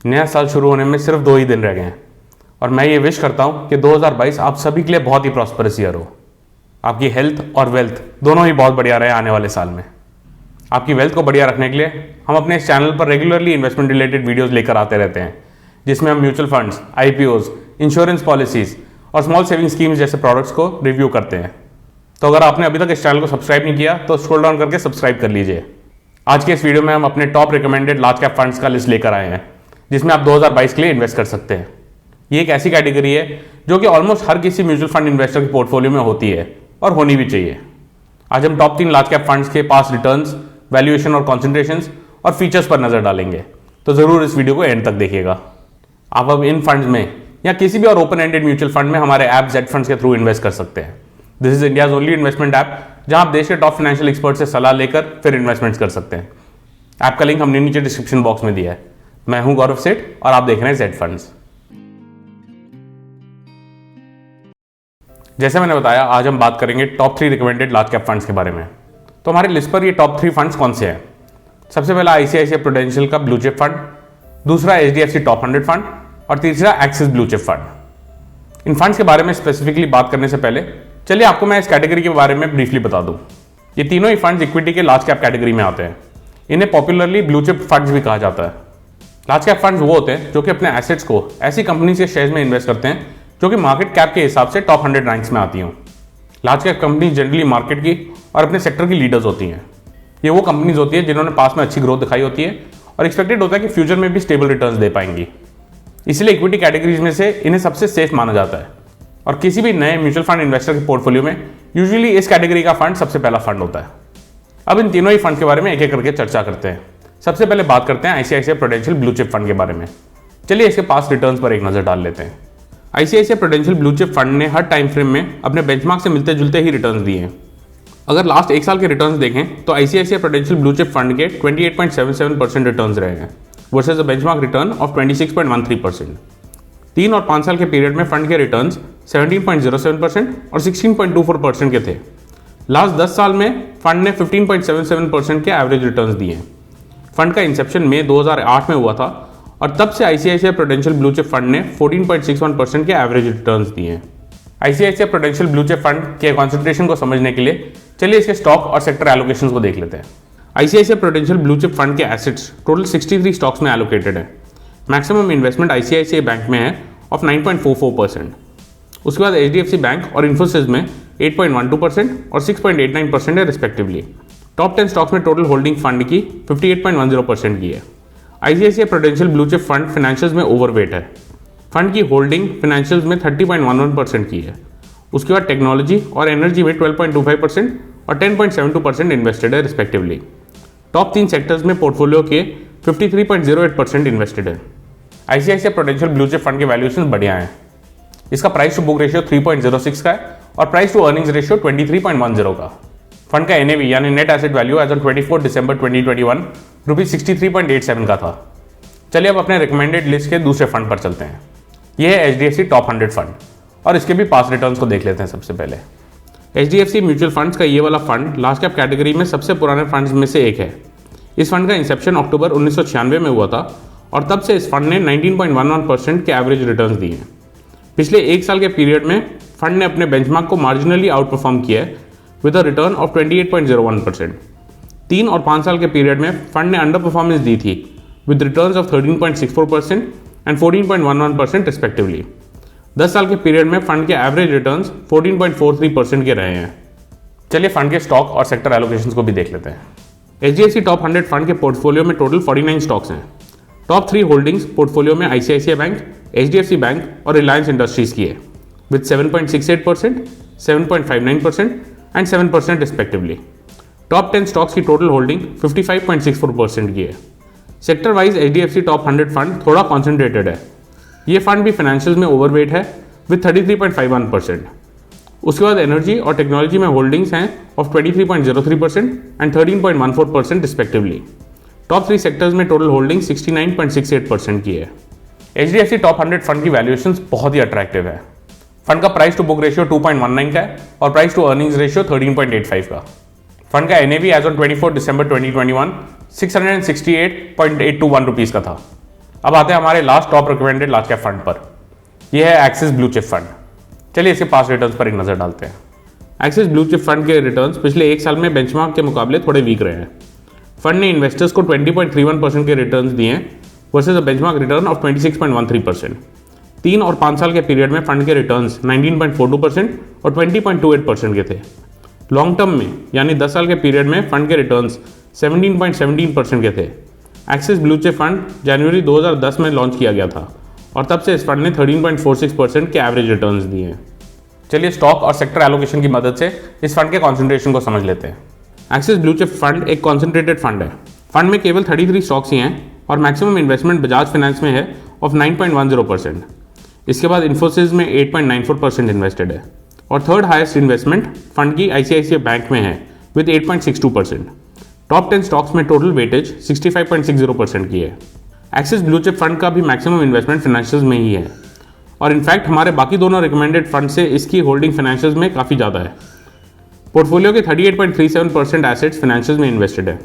नया साल शुरू होने में सिर्फ 2 ही दिन रह गए हैं और मैं ये विश करता हूँ कि 2022 आप सभी के लिए बहुत ही प्रॉस्परस ईयर हो। आपकी हेल्थ और वेल्थ दोनों ही बहुत बढ़िया रहे आने वाले साल में। आपकी वेल्थ को बढ़िया रखने के लिए हम अपने इस चैनल पर रेगुलरली इन्वेस्टमेंट रिलेटेड वीडियोस लेकर आते रहते हैं, जिसमें हम mutual funds, IPOs, insurance policies और स्मॉल सेविंग स्कीम्स जैसे प्रोडक्ट्स को रिव्यू करते हैं। तो अगर आपने अभी तक इस चैनल को सब्सक्राइब नहीं किया तो स्क्रॉल डाउन करके सब्सक्राइब कर लीजिए। आज के इस वीडियो में हम अपने top recommended large cap funds का लिस्ट लेकर आए हैं, जिसमें आप 2022 के लिए इन्वेस्ट कर सकते हैं। ये एक ऐसी कैटेगरी है जो कि ऑलमोस्ट हर किसी म्यूचुअल फंड इन्वेस्टर के पोर्टफोलियो में होती है और होनी भी चाहिए। आज हम टॉप 3 लार्ज कैप फंड्स के पास रिटर्न्स, वैल्यूएशन और कॉन्सेंट्रेशंस और फीचर्स पर नजर डालेंगे, तो जरूर इस वीडियो को एंड तक देखिएगा। आप अब इन फंड्स में या किसी भी और ओपन एंडेड म्यूचुअल फंड में हमारे ऐप जेड फंड्स के थ्रू इन्वेस्ट कर सकते हैं। This is India's only investment app, जहां आप देश के टॉप फाइनेंशियल एक्सपर्ट से सलाह लेकर फिर इन्वेस्टमेंट्स कर सकते हैं। ऐप का लिंक हमने नीचे डिस्क्रिप्शन बॉक्स में दिया है। मैं हूं गौरव सेठ और आप देख रहे हैं जेड फंड्स। जैसे मैंने बताया, आज हम बात करेंगे top 3 recommended large cap funds के बारे में। तो हमारी लिस्ट पर ये टॉप 3 फंड्स कौन से हैं? सबसे पहला ICICI प्रूडेंशियल का ब्लू चिप फंड, दूसरा HDFC टॉप 100 फंड और तीसरा एक्सिस ब्लू चिप फंड। इन फंड्स के बारे में स्पेसिफिकली बात करने से पहले चलिए आपको मैं इस कैटेगरी के बारे में ब्रीफली बता दूं। ये तीनों ही फंड्स इक्विटी के लार्ज कैप कैटेगरी में आते हैं। इन्हें पॉपुलरली ब्लू चिप फंड्स भी कहा जाता है। लार्ज कैप फंड्स वो होते हैं जो कि अपने एसेट्स को ऐसी कंपनी के शेयर्स में इन्वेस्ट करते हैं जो कि मार्केट कैप के हिसाब से टॉप 100 रैंक्स में आती हों। Large cap company generally market की और अपने सेक्टर की लीडर्स होती हैं। ये वो कंपनीज होती है जिन्होंने पास में अच्छी ग्रोथ दिखाई होती है और एक्सपेक्टेड होता है कि फ्यूचर में भी स्टेबल रिटर्न्स दे पाएंगी। इसलिए इक्विटी कैटेगरीज में से इन्हें सबसे सेफ माना जाता है और किसी भी नए म्यूचुअल फंड इन्वेस्टर के पोर्टफोलियो में यूजुअली इस कैटेगरी का फंड सबसे पहला फंड होता है। अब इन तीनों ही फंड के बारे में एक एक करके चर्चा करते हैं। सबसे पहले बात करते हैं ICICI prudential blue chip fund के बारे में। चलिए इसके पास रिटर्न्स पर एक नजर डाल लेते हैं। ICICI prudential blue chip fund ने हर टाइम फ्रेम में अपने बेंचमार्क से मिलते जुलते ही रिटर्न्स दिए हैं। अगर लास्ट एक साल के रिटर्न्स देखें तो ICICI prudential blue chip fund के 28.77% रिटर्न्स रहे हैं versus the benchmark return of 26.13%। 3 और 5 साल के पीरियड में फंड के रिटर्न्स 17.07% और 16.24% के थे। लास्ट 10 साल में फंड ने 15.77% के एवरेज रिटर्न्स दिए हैं। फंड का इंसेप्शन मई 2008 में हुआ था और तब से ICICI prudential blue chip fund ने 14.61% के एवरेज रिटर्न्स दिए हैं। ICICI prudential blue chip fund के कॉन्सेंट्रेशन को समझने के लिए चलिए इसके स्टॉक और सेक्टर एलोकेशंस को देख लेते हैं। ICICI prudential blue chip fund के एसेट्स टोटल 63 स्टॉक्स में एलोकेटेड है। मैक्सिमम इन्वेस्टमेंट ICICI बैंक में है ऑफ 9.44%। उसके बाद HDFC बैंक और इन्फोसिस में 8.12% और 6.89% है रिस्पेक्टिवली। टॉप 10 स्टॉक्स में टोटल होल्डिंग फंड की 58.10% की है। ICICI prudential blue chip fund financials में ओवरवेट है। फंड की होल्डिंग फाइनेंशियल्स में 30.11% की है। उसके बाद टेक्नोलॉजी और एनर्जी में 12.25% और 10.72% इन्वेस्टेड है रिस्पेक्टिवली। टॉप 3 सेक्टर्स में पोर्टफोलियो के 53.08% इन्वेस्टेड है। ICICI prudential blue chip fund के वैल्यूएशन बढ़िया हैं। इसका प्राइस टू बुक रेशियो 3.06 का है और प्राइस टू अर्निंग्स रेशियो 23.10 का। फंड का NAV यानी net asset value as on 24 December 2021 ₹63.87 का था। चलिए अब अपने रिकमेंडेड लिस्ट के दूसरे फंड पर चलते हैं। यह है HDFC टॉप 100 फंड और इसके भी पास रिटर्न्स को देख लेते हैं। सबसे पहले HDFC म्यूचुअल फंड्स का ये वाला फंड लार्ज कैप कैटेगरी में सबसे पुराने फंड्स में से एक है। इस फंड का इंसेप्शन अक्टूबर 1996 में हुआ था और तब से इस फंड ने 19.11% के एवरेज रिटर्न्स दिए हैं। पिछले एक साल के पीरियड में फंड ने अपने बेंचमार्क को मार्जिनली आउट परफॉर्म किया है विद अ रिटर्न ऑफ 28.01%। 3 और 5 साल के पीरियड में फंड ने अंडर परफॉर्मेंस दी थी with returns of 13.64% and 14.11% respectively. 10 साल के पीरियड में फंड के एवरेज रिटर्न्स 14.43% के रहे हैं। चलिए फंड के स्टॉक और सेक्टर एलोकेशंस को भी देख लेते हैं। HDFC टॉप 100 फंड के पोर्टफोलियो में टोटल 49 स्टॉक्स हैं। टॉप 3 होल्डिंग्स पोर्टफोलियो में ICICI बैंक, HDFC बैंक और रिलायंस इंडस्ट्रीज की है with 7.68%, 7.59% and 7% respectively. Top 10 stocks की टोटल होल्डिंग 55.64% की है। Sector wise HDFC top 100 fund थोड़ा कॉन्सेंट्रेटेड है। ये फंड भी फाइनेंशियल्स में ओवरवेट है विद 33.51%। उसके बाद एनर्जी और टेक्नोलॉजी में होल्डिंग्स हैं of 23.03% and 13.14% respectively. Top 3 sectors में टोटल होल्डिंग 69.68% की है। HDFC टॉप 100 फंड की वैल्यूएशंस बहुत ही अट्रैक्टिव है। फंड का प्राइस टू बुक रेशियो 2.19 का है और प्राइस टू अर्निंग्स रेशियो 13.85 का। फंड का NAV as on 24 December 2021 668.821 rupees का था। अब आते हैं हमारे last top recommended large cap fund पर। यह है एक्सिस ब्लू चिप फंड। चलिए इसके पास रिटर्न्स पर एक नज़र डालते हैं। एक्सिस ब्लू चिप फंड के रिटर्न्स पिछले एक साल में बेंचमार्क के मुकाबले थोड़े वीक रहे हैं। फंड ने इन्वेस्टर्स को 20.31% के रिटर्न्स दिए हैं versus a benchmark return of 26.13%। 3 और 5 साल के पीरियड में फंड के रिटर्न्स 19.42% और 20.28% के थे। लॉन्ग टर्म में यानी 10 साल के पीरियड में फंड के रिटर्न्स 17.17% के थे। एक्सिस ब्लू चिप फंड जनवरी 2010 में लॉन्च किया गया था और तब से इस फंड ने 13.46% के एवरेज रिटर्न्स दिए हैं। चलिए स्टॉक और सेक्टर एलोकेशन की मदद से इस फंड के कॉन्सेंट्रेशन को समझ लेते हैं। एक्सिस ब्लू चिप फंड एक कॉन्सेंट्रेटेड फंड है। फंड में केवल 33 स्टॉक्स ही हैं और मैक्सिमम इन्वेस्टमेंट बजाज फाइनेंस में है ऑफ 9.10%। इसके बाद इन्फोसिस में 8.94% इन्वेस्टेड है और थर्ड हाईएस्ट इन्वेस्टमेंट फंड की ICICI बैंक में है विद 8.62%। टॉप 10 स्टॉक्स में टोटल वेटेज 65.60% की है। एक्सिस ब्लू चिप फंड का भी मैक्सिमम इन्वेस्टमेंट फाइनेंशियल्स में ही है और इनफैक्ट हमारे बाकी दोनों रिकमेंडेड फंड से इसकी होल्डिंग फाइनेंशियल्स में काफ़ी ज़्यादा है। पोर्टफोलियो के 38.37% एसेट्स फाइनेंशियल्स में इन्वेस्टेड है।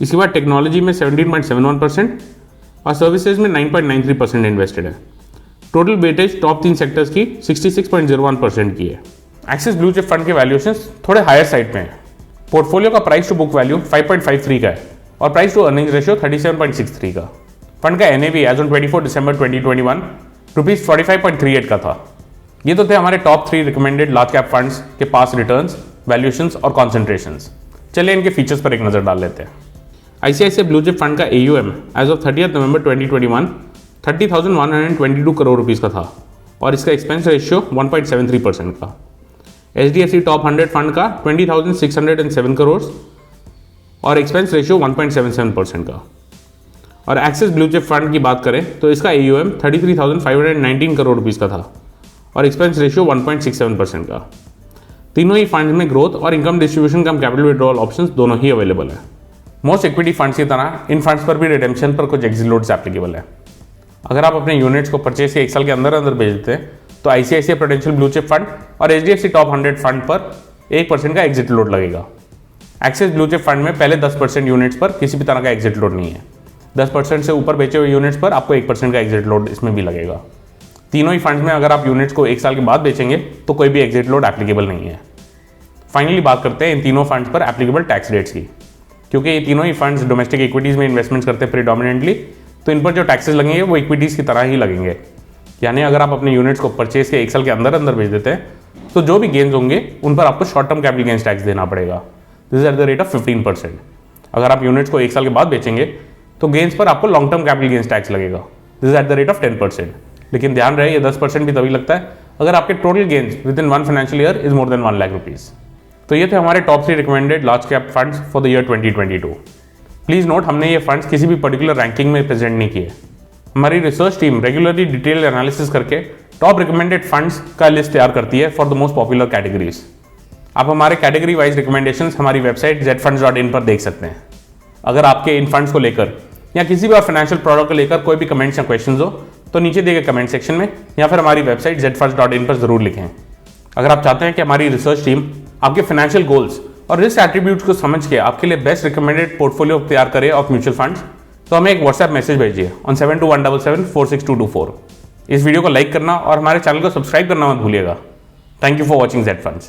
इसके बाद टेक्नोलॉजी में 17.71% और सर्विसेज में 9.93% इन्वेस्टेड है। टोटल वेटेज टॉप 3 सेक्टर्स की 66.01% की है। एक्सिस ब्लू चिप फंड के वैल्यूएशंस थोड़े हायर साइड में है। पोर्टफोलियो का प्राइस टू बुक वैल्यू 5.53 का है और प्राइस टू अर्निंग्स रेशियो 37.63 का। फंड का NAV as on 24 December 2021 rupees 45.38 का था। ये तो थे हमारे top 3 recommended large cap funds के पास रिटर्न्स, वैल्यूएशंस और कॉन्सेंट्रेशंस। चलिए इनके फीचर्स पर एक नज़र डाल लेते हैं। ICICI ब्लू चिप फंड का AUM as of 30 November 2021 30,122 crore rupees का था और इसका एक्सपेंस रेशियो 1.73% का। HDFC टॉप 100 फंड का 20,607 करोड़ और एक्सपेंस रेशियो 1.77% का। और एक्सिस ब्लू चिप फंड की बात करें तो इसका AUM 33,519 करोड़ रुपीज़ का था और एक्सपेंस रेशियो 1.67% का। तीनों ही फंड में ग्रोथ और इनकम डिस्ट्रीब्यूशन कम कैपिटल विड्रॉल ऑप्शंस दोनों ही अवेलेबल है। मोस्ट इक्विटी फंड्स की तरह इन फंड्स पर भी रिडेम्पशन पर कुछ एग्जिट लोड्स एप्लीकेबल है। अगर आप अपने यूनिट्स को परचेज के 1 साल के अंदर अंदर बेच देते हैं तो ICICI prudential blue chip fund और HDFC टॉप 100 फंड पर 1% का एग्जिट लोड लगेगा। एक्सिस ब्लू चिप फंड में पहले 10% यूनिट्स पर किसी भी तरह का एग्जिट लोड नहीं है। 10% से ऊपर बेचे हुए यूनिट्स पर आपको 1% का एग्जिट लोड इसमें भी लगेगा। तीनों ही फंड्स में अगर आप यूनिट्स को 1 साल के बाद बेचेंगे तो कोई भी एग्जिट लोड एप्लीकेबल नहीं है। फाइनली बात करते हैं इन तीनों फंड्स पर एप्लीकेबल टैक्स रेट्स की। क्योंकि ये तीनों ही फंड्स डोमेस्टिक इक्विटीज़ में इन्वेस्टमेंट्स करते हैं प्रीडोमिनेंटली, तो इन पर जो टैक्सेस लगेंगे वो इक्विटीज़ की तरह ही लगेंगे। यानी अगर आप अपने यूनिट्स को परचेज के 1 साल के अंदर अंदर बेच देते हैं तो जो भी गेन्स होंगे उन पर आपको short term capital gains tax देना पड़ेगा। This is at the rate of 15%। अगर आप यूनिट्स को 1 साल के बाद बेचेंगे तो गेन्स पर आपको long term capital gains tax लगेगा। This is at the rate of 10%। लेकिन ध्यान रहे ये 10% भी तभी लगता है अगर आपके total gains with in 1 financial year is more than 1 lakh rupees. तो ये थे हमारे top 3 recommended large cap funds for the year 2022। Please note, हमने ये फंड्स किसी भी पर्टिकुलर रैंकिंग में प्रेजेंट नहीं किए। हमारी research team regularly detail analysis करके टॉप रिकमेंडेड फंड्स का लिस्ट तैयार करती है for the most popular categories. आप हमारे कैटेगरी वाइज रिकमेंडेशंस हमारी वेबसाइट zfunds.in पर देख सकते हैं। अगर आपके इन फंड्स को लेकर या किसी भी और फाइनेंशियल प्रोडक्ट को लेकर कोई भी कमेंट्स या क्वेश्चंस हो तो नीचे दिए गए कमेंट सेक्शन में या फिर हमारी वेबसाइट zfunds.in पर जरूर लिखें। अगर आप चाहते हैं कि हमारी रिसर्च टीम आपके फाइनेंशियल गोल्स और रिस्क एट्रीब्यूट्स को समझ के आपके लिए बेस्ट रिकमेंडेड पोर्टफोलियो तैयार करे ऑफ म्यूचुअल फंड्स, तो हमें एक व्हाट्सएप मैसेज भेजिए ऑन 7217746224। इस वीडियो को लाइक करना और हमारे चैनल को सब्सक्राइब करना मत भूलिएगा। Thank you for watching Z Funds।